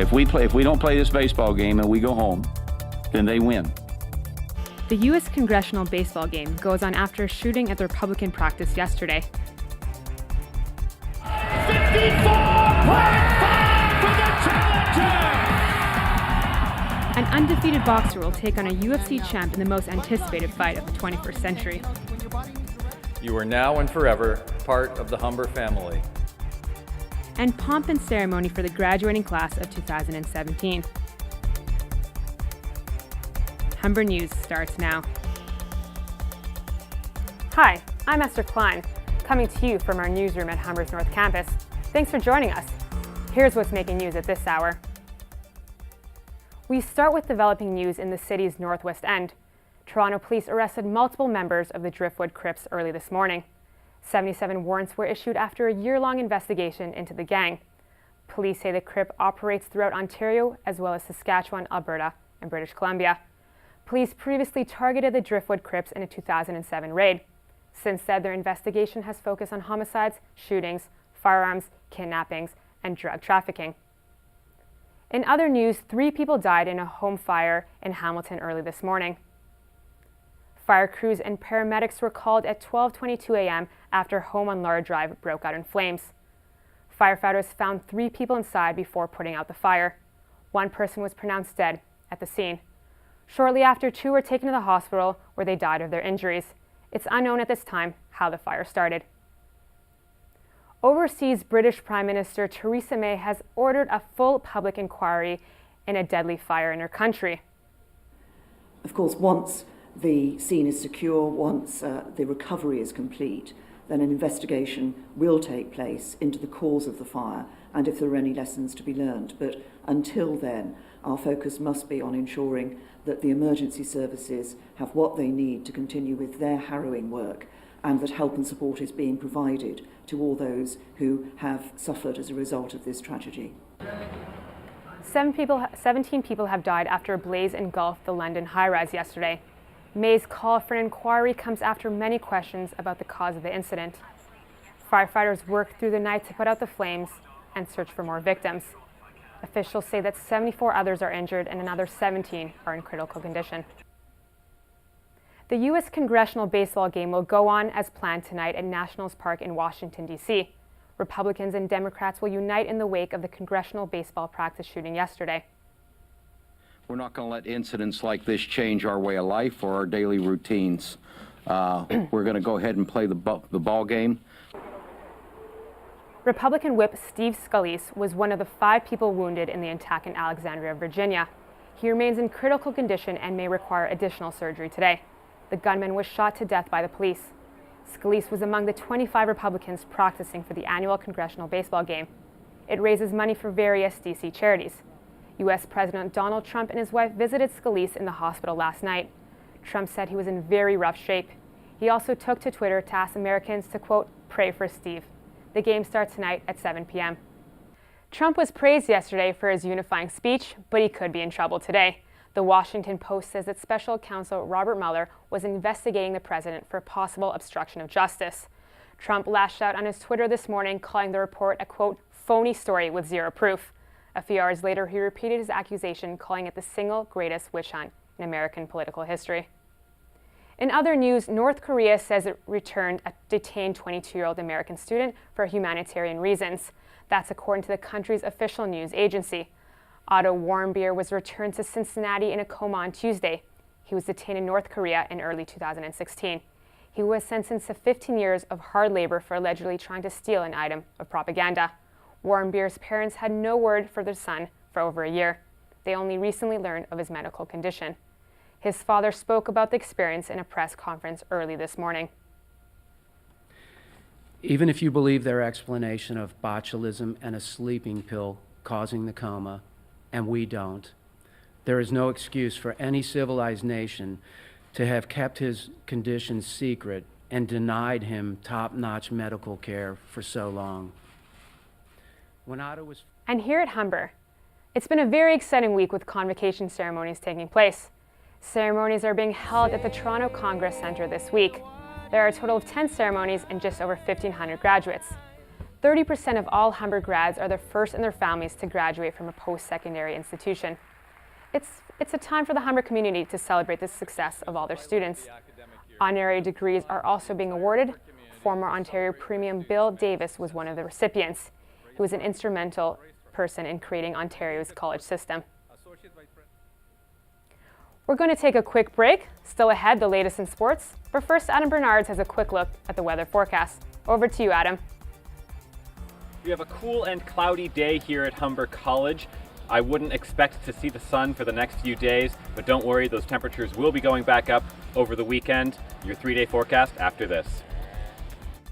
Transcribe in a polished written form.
If we don't play this baseball game and we go home, then they win. The U.S. Congressional baseball game goes on after a shooting at the Republican practice yesterday. 54.5 for the challenger! An undefeated boxer will take on a UFC champ in the most anticipated fight of the 21st century. You are now and forever part of the Humber family. And pomp and ceremony for the graduating class of 2017. Humber News starts now. Hi, I'm Esther Klein, coming to you from our newsroom at Humber's North Campus. Thanks for joining us. Here's what's making news at this hour. We start with developing news in the city's northwest end. Toronto police arrested multiple members of the Driftwood Crips early this morning. 77 warrants were issued after a year-long investigation into the gang. Police say the Crip operates throughout Ontario as well as Saskatchewan, Alberta, and British Columbia. Police previously targeted the Driftwood Crips in a 2007 raid. Since then, their investigation has focused on homicides, shootings, firearms, kidnappings, and drug trafficking. In other news, 3 people died in a home fire in Hamilton early this morning. Fire crews and paramedics were called at 12:22 a.m. after a home on Lara Drive broke out in flames. Firefighters found 3 people inside before putting out the fire. 1 person was pronounced dead at the scene. Shortly after, 2 were taken to the hospital where they died of their injuries. It's unknown at this time how the fire started. Overseas, British Prime Minister Theresa May has ordered a full public inquiry in a deadly fire in her country. Of course, once the scene is secure, once the recovery is complete, then an investigation will take place into the cause of the fire and if there are any lessons to be learned. But until then, our focus must be on ensuring that the emergency services have what they need to continue with their harrowing work and that help and support is being provided to all those who have suffered as a result of this tragedy. 17 people have died after a blaze engulfed the London high-rise yesterday. May's call for an inquiry comes after many questions about the cause of the incident. Firefighters worked through the night to put out the flames and search for more victims. Officials say that 74 others are injured and another 17 are in critical condition. The U.S. Congressional baseball game will go on as planned tonight at Nationals Park in Washington, D.C. Republicans and Democrats will unite in the wake of the Congressional baseball practice shooting yesterday. We're not going to let incidents like this change our way of life or our daily routines. We're going to go ahead and play the ball game. Republican Whip Steve Scalise was one of the 5 people wounded in the attack in Alexandria, Virginia. He remains in critical condition and may require additional surgery today. The gunman was shot to death by the police. Scalise was among the 25 Republicans practicing for the annual Congressional baseball game. It raises money for various D.C. charities. U.S. President Donald Trump and his wife visited Scalise in the hospital last night. Trump said he was in very rough shape. He also took to Twitter to ask Americans to, quote, pray for Steve. The game starts tonight at 7 p.m. Trump was praised yesterday for his unifying speech, but he could be in trouble today. The Washington Post says that Special Counsel Robert Mueller was investigating the president for possible obstruction of justice. Trump lashed out on his Twitter this morning, calling the report a, quote, phony story with zero proof. A few hours later, he repeated his accusation, calling it the single greatest witch hunt in American political history. In other news, North Korea says it returned a detained 22-year-old American student for humanitarian reasons. That's according to the country's official news agency. Otto Warmbier was returned to Cincinnati in a coma on Tuesday. He was detained in North Korea in early 2016. He was sentenced to 15 years of hard labor for allegedly trying to steal an item of propaganda. Warmbier's parents had no word for their son for over a year. They only recently learned of his medical condition. His father spoke about the experience in a press conference early this morning. Even if you believe their explanation of botulism and a sleeping pill causing the coma, and we don't, there is no excuse for any civilized nation to have kept his condition secret and denied him top-notch medical care for so long. When Otto was... And here at Humber, it's been a very exciting week with convocation ceremonies taking place. Ceremonies are being held at the Toronto Congress Centre this week. There are a total of 10 ceremonies and just over 1,500 graduates. 30% of all Humber grads are the first in their families to graduate from a post-secondary institution. It's a time for the Humber community to celebrate the success of all their students. Honorary degrees are also being awarded. Former Ontario Premium Bill Davis was one of the recipients. He was an instrumental person in creating Ontario's college system. We're going to take a quick break. Still ahead, the latest in sports. But first, Adam Bernards has a quick look at the weather forecast. Over to you, Adam. We have a cool and cloudy day here at Humber College. I wouldn't expect to see the sun for the next few days, but don't worry, those temperatures will be going back up over the weekend. Your 3-day forecast after this.